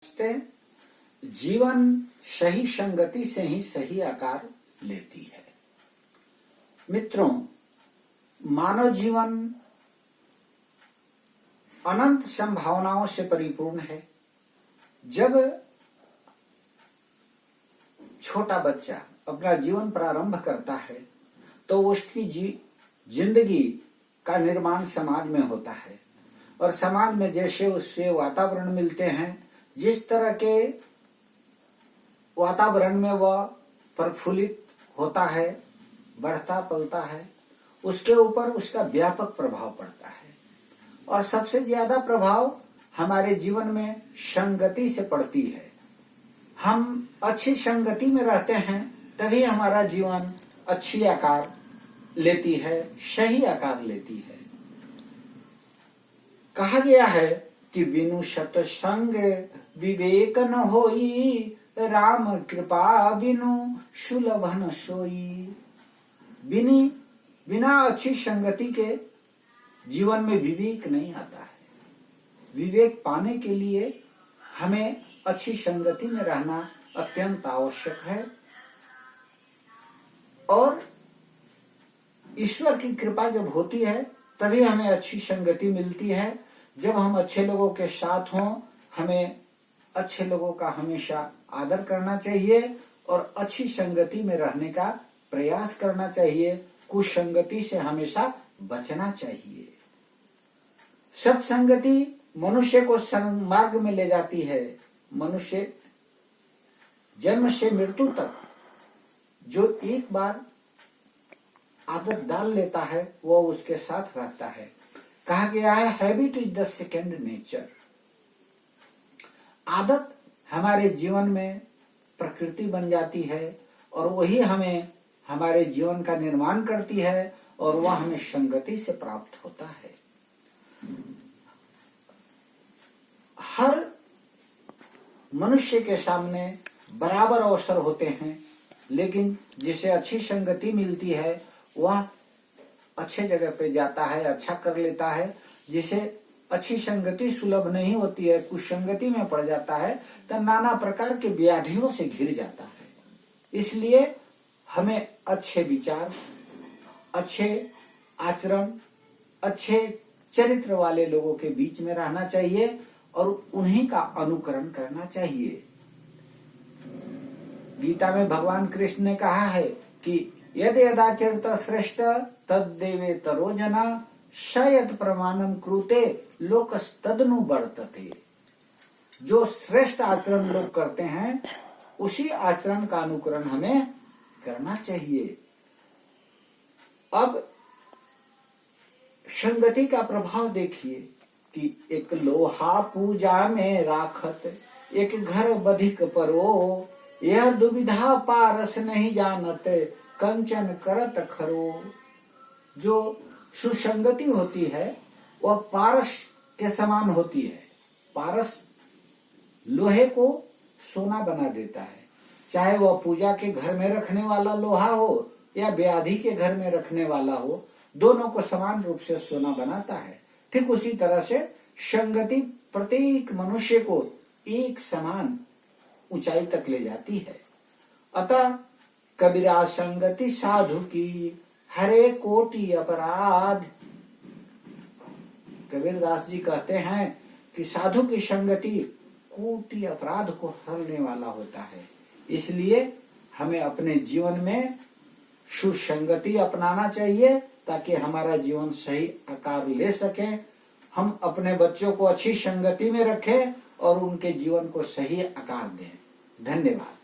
से जीवन सही संगति से ही सही आकार लेती है। मित्रों, मानव जीवन अनंत संभावनाओं से परिपूर्ण है। जब छोटा बच्चा अपना जीवन प्रारंभ करता है तो उसकी जिंदगी का निर्माण समाज में होता है और समाज में जैसे उससे वातावरण मिलते हैं, जिस तरह के वातावरण में वह प्रफुल्लित होता है, बढ़ता पलता है, उसके ऊपर उसका व्यापक प्रभाव पड़ता है। और सबसे ज्यादा प्रभाव हमारे जीवन में संगति से पड़ती है। हम अच्छी संगति में रहते हैं तभी हमारा जीवन अच्छी आकार लेती है, सही आकार लेती है। कहा गया है कि बिनु सत्संग विवेक न होई, राम कृपा बिनु सुलभ न सोई। बिना अच्छी संगति के जीवन में विवेक नहीं आता है। विवेक पाने के लिए हमें अच्छी संगति में रहना अत्यंत आवश्यक है और ईश्वर की कृपा जब होती है तभी हमें अच्छी संगति मिलती है। जब हम अच्छे लोगों के साथ हों, हमें अच्छे लोगों का हमेशा आदर करना चाहिए और अच्छी संगति में रहने का प्रयास करना चाहिए। कुसंगति से हमेशा बचना चाहिए। सत्संगति मनुष्य को सन्मार्ग में ले जाती है। मनुष्य जन्म से मृत्यु तक जो एक बार आदत डाल लेता है वो उसके साथ रहता है। कहा गया है habit is the second nature. आदत हमारे जीवन में प्रकृति बन जाती है और वही हमें हमारे जीवन का निर्माण करती है और वह हमें संगति से प्राप्त होता है। हर मनुष्य के सामने बराबर अवसर होते हैं, लेकिन जिसे अच्छी संगति मिलती है वह अच्छे जगह पे जाता है, अच्छा कर लेता है। जिसे अच्छी संगति सुलभ नहीं होती है, कुसंगति में पड़ जाता है तो नाना प्रकार के व्याधियों से घिर जाता है। इसलिए हमें अच्छे विचार, अच्छे आचरण, अच्छे चरित्र वाले लोगों के बीच में रहना चाहिए और उन्हीं का अनुकरण करना चाहिए। गीता में भगवान कृष्ण ने कहा है कि यद यदाचरित श्रेष्ठ तद देवे तरो जना, शायद प्रमाणम कृते लोकस्तदनु वर्तते। जो श्रेष्ठ आचरण लोग करते हैं उसी आचरण का अनुकरण हमें करना चाहिए। अब संगति का प्रभाव देखिए कि एक लोहा पूजा में राखत, एक घर बधिक परो, यह दुविधा पारस नहीं जानत, कंचन करत खरो। जो सुसंगति होती है वह पारस के समान होती है। पारस लोहे को सोना बना देता है, चाहे वह पूजा के घर में रखने वाला लोहा हो या व्याधि के घर में रखने वाला हो, दोनों को समान रूप से सोना बनाता है। ठीक उसी तरह से संगति प्रत्येक मनुष्य को एक समान ऊंचाई तक ले जाती है। अतः कबीरा संगति साधु की, हरे कोटि अपराध। कबीरदास जी कहते हैं कि साधु की संगति कोटि अपराध को हरने वाला होता है। इसलिए हमें अपने जीवन में सुसंगति अपनाना चाहिए ताकि हमारा जीवन सही आकार ले सके। हम अपने बच्चों को अच्छी संगति में रखें और उनके जीवन को सही आकार दें। धन्यवाद।